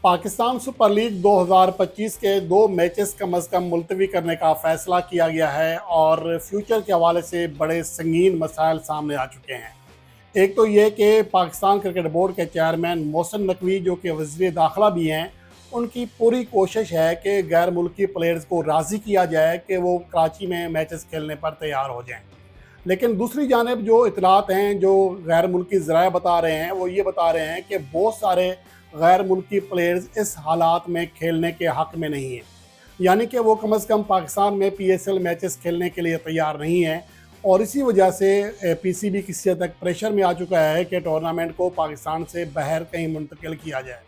Pakistan super league 2025 के 2 matches कम अज़ कम मुलतवी करने का फ़ैसला किया गया है और फ्यूचर के हवाले से बड़े संगीन मसाइल सामने आ चुके हैं। एक तो ये कि पाकिस्तान क्रिकेट बोर्ड के चेयरमैन मोहसिन नकवी, जो कि वज़ीर दाखिला भी हैं, उनकी पूरी कोशिश है कि गैर मुल्की प्लेयर्स को राज़ी किया जाए कि वो कराची में मैचेस खेलने पर तैयार हो जाएँ। लेकिन दूसरी जानिब जो इतलात हैं, जो गैर मुल्की ज़राए बता रहे हैं, वो ये बता रहे हैं कि बहुत सारे गैर मुल्की प्लेयर्स इस हालात में खेलने के हक़ में नहीं हैं, यानी कि वो कम अज़ कम पाकिस्तान में PSL मैचेस खेलने के लिए तैयार नहीं हैं। और इसी वजह से PCB किसी हद तक प्रेशर में आ चुका है कि टूर्नामेंट को पाकिस्तान से बाहर कहीं मुंतकिल किया जाए।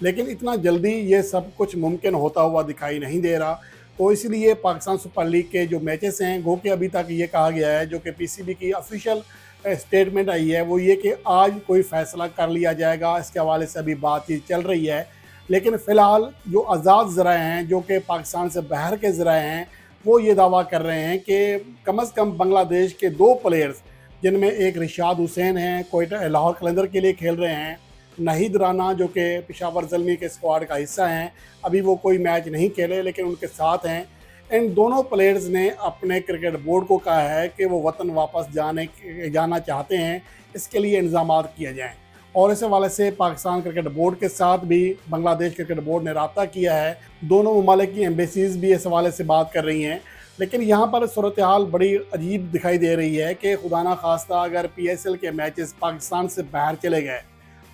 लेकिन इतना जल्दी ये सब कुछ मुमकिन होता हुआ दिखाई नहीं दे रहा। तो इसलिए पाकिस्तान सुपर लीग के जो मैचेस हैं, गो कि अभी तक ये कहा गया है, जो कि PCB की ऑफिशियल स्टेटमेंट आई है, वो ये कि आज कोई फ़ैसला कर लिया जाएगा। इसके हवाले से अभी बातचीत चल रही है। लेकिन फ़िलहाल जो आज़ाद ज़राए हैं, जो कि पाकिस्तान से बाहर के ज़राए हैं, वो ये दावा कर रहे हैं कि कम अज़ कम बांग्लादेश के 2 प्लेयर्स, जिनमें एक रिशाद हुसैन हैं, कोयटा लाहौर कलंदर के लिए खेल रहे हैं, नाहिद राना जो कि पेशावर ज़ल्मी के स्क्वाड का हिस्सा हैं, अभी वो कोई मैच नहीं खेले लेकिन उनके साथ हैं। इन दोनों प्लेयर्स ने अपने क्रिकेट बोर्ड को कहा है कि वो वतन वापस जाना चाहते हैं, इसके लिए इंतज़ामात किए जाएँ। और इस हवाले से पाकिस्तान क्रिकेट बोर्ड के साथ भी बांग्लादेश क्रिकेट बोर्ड ने राब्ता किया है। दोनों ममालिक की एम्बेसीज़ भी इस हवाले से बात कर रही हैं। लेकिन यहाँ पर सूरत हाल बड़ी अजीब दिखाई दे रही है कि खुदा ना खास्ता अगर PSL के मैचेस पाकिस्तान से बाहर चले गए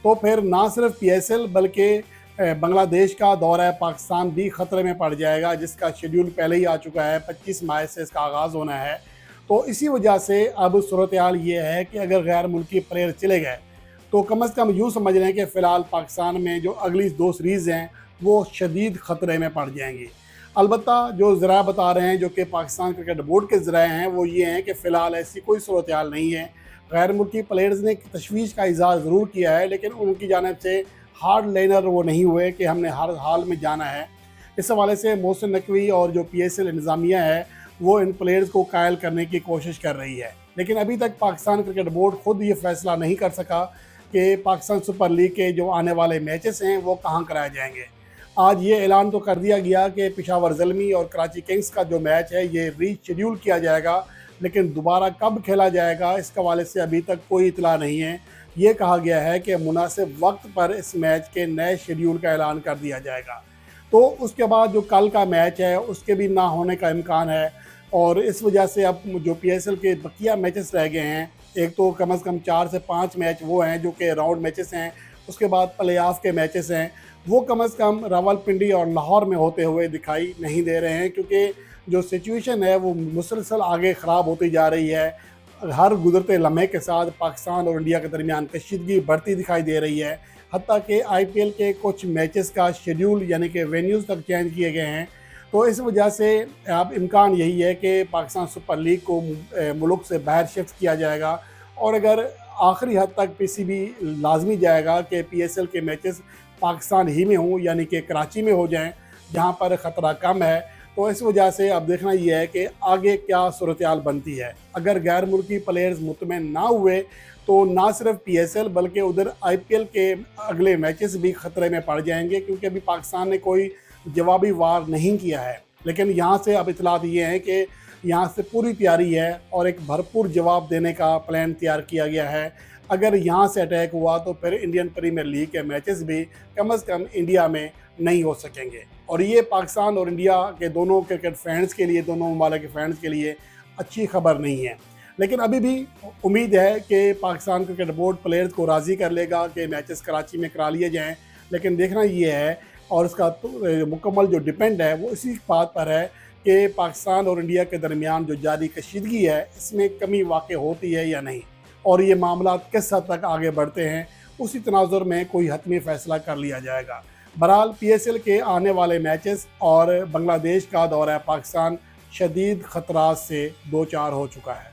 तो फिर ना सिर्फ PSL बल्कि बांग्लादेश का दौरा पाकिस्तान भी ख़तरे में पड़ जाएगा, जिसका शेड्यूल पहले ही आ चुका है। 25 मार्च से इसका आगाज़ होना है। तो इसी वजह से अब सूरत हाल ये है कि अगर गैर मुल्की प्लेयर चले गए तो कम अज़ कम यूँ समझ लें कि फ़िलहाल पाकिस्तान में जो अगली 2 सीरीज़ हैं वो शदीद ख़तरे में पड़ जाएंगी। अलबत्ता जो ज़राए बता रहे हैं, जो कि पाकिस्तान क्रिकेट बोर्ड के ज़राए हैं, वो ये हैं कि फ़िलहाल ऐसी कोई सूरत हाल नहीं है। गैर मुल्की प्लेयर्स ने तशवीश का इज़हार ज़रूर किया है, लेकिन उनकी जानिब से हार्ड लाइनर वो नहीं हुए कि हमने हर हाल में जाना है। इस हवाले से मोहसिन नकवी और जो PSL इंतज़ामिया है, वो इन प्लेयर्स को कायल करने की कोशिश कर रही है। लेकिन अभी तक पाकिस्तान क्रिकेट बोर्ड खुद ये फ़ैसला नहीं कर सका कि पाकिस्तान सुपर लीग के जो आने वाले मैचेस हैं वो कहाँ कराए जाएंगे। आज ये ऐलान तो कर दिया गया कि पेशावर ज़ल्मी और कराची किंग्स का जो मैच है ये रीशेड्यूल किया जाएगा, लेकिन दोबारा कब खेला जाएगा इसके हवाले से अभी तक कोई इतला नहीं है। ये कहा गया है कि मुनासिब वक्त पर इस मैच के नए शेड्यूल का ऐलान कर दिया जाएगा। तो उसके बाद जो कल का मैच है उसके भी ना होने का इम्कान है। और इस वजह से अब जो PSL के बकिया मैचेस रह गए हैं, एक तो कम अज़ कम 4 से 5 मैच वो हैं जो कि राउंड मैचेस हैं, उसके बाद प्ले ऑफ के मैचेस हैं, वो कम अज़ कम रावलपिंडी और लाहौर में होते हुए दिखाई नहीं दे रहे हैं, क्योंकि जो सिचुएशन है वो मुसलसल आगे ख़राब होती जा रही है। हर गुज़रते लम्हे के साथ पाकिस्तान और इंडिया के दरमियान कशीदगी बढ़ती दिखाई दे रही है। हत्ता कि IPL के कुछ मैचेस का शेड्यूल यानी कि वेन्यूज़ तक चेंज किए गए हैं। तो इस वजह से अब इम्कान यही है कि पाकिस्तान सुपर लीग को मुल्क से बाहर शिफ्ट किया जाएगा। और अगर आखिरी हद तक PCB लाजमी जाएगा कि PSL के मैचेस पाकिस्तान ही में हों, यानी कि कराची में हो जाएँ, जहाँ पर ख़तरा कम है। तो इस वजह से अब देखना ये है कि आगे क्या सूरत हाल बनती है। अगर गैर मुल्की प्लेयर्स मुतमईन ना हुए तो ना सिर्फ PSL बल्कि उधर IPL के अगले मैचेस भी ख़तरे में पड़ जाएंगे, क्योंकि अभी पाकिस्तान ने कोई जवाबी वार नहीं किया है। लेकिन यहाँ से अब इतलात ये हैं कि यहाँ से पूरी तैयारी है और एक भरपूर जवाब देने का प्लान तैयार किया गया है। अगर यहाँ से अटैक हुआ तो फिर इंडियन प्रीमियर लीग के मैचेस भी कम अज़ कम इंडिया में नहीं हो सकेंगे। और ये पाकिस्तान और इंडिया के दोनों क्रिकेट फैंस के लिए, दोनों ममालिक के फैंस के लिए अच्छी खबर नहीं है। लेकिन अभी भी उम्मीद है कि पाकिस्तान क्रिकेट बोर्ड प्लेयर्स को राज़ी कर लेगा कि मैचेस कराची में करा लिए जाएँ। लेकिन देखना ये है, और इसका तो मुकम्मल जो डिपेंड है वो इसी बात पर है कि पाकिस्तान और इंडिया के दरमियान जो जारी कशीदगी है इसमें कमी वाक़ होती है या नहीं, और ये मामला किस हद तक आगे बढ़ते हैं, उसी तनाजुर में कोई हतमी फ़ैसला कर लिया जाएगा। बहरहाल PSL के आने वाले मैचेस और बांग्लादेश का दौरा पाकिस्तान शदीद ख़तरात से दो चार हो चुका है।